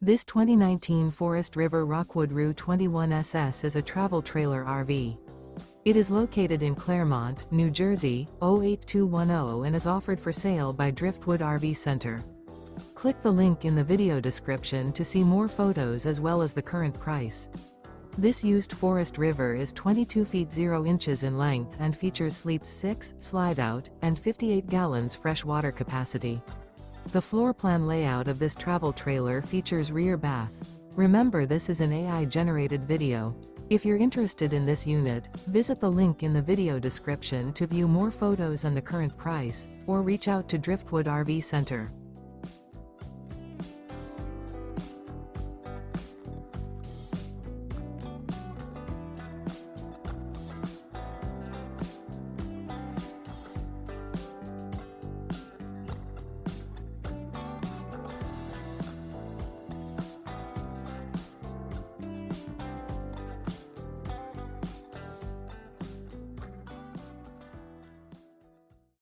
This 2019 Forest River Rockwood Rue 21SS is a travel trailer RV. It is located in Clermont, New Jersey, 08210 and is offered for sale by Driftwood RV Center. Click the link in the video description to see more photos as well as the current price. This used Forest River is 22 feet 0 inches in length and features sleeps 6, slide-out, and 58 gallons fresh water capacity. The floor plan layout of this travel trailer features rear bath. Remember, this is an AI-generated video. If you're interested in this unit, visit the link in the video description to view more photos and the current price, or reach out to Driftwood RV Center.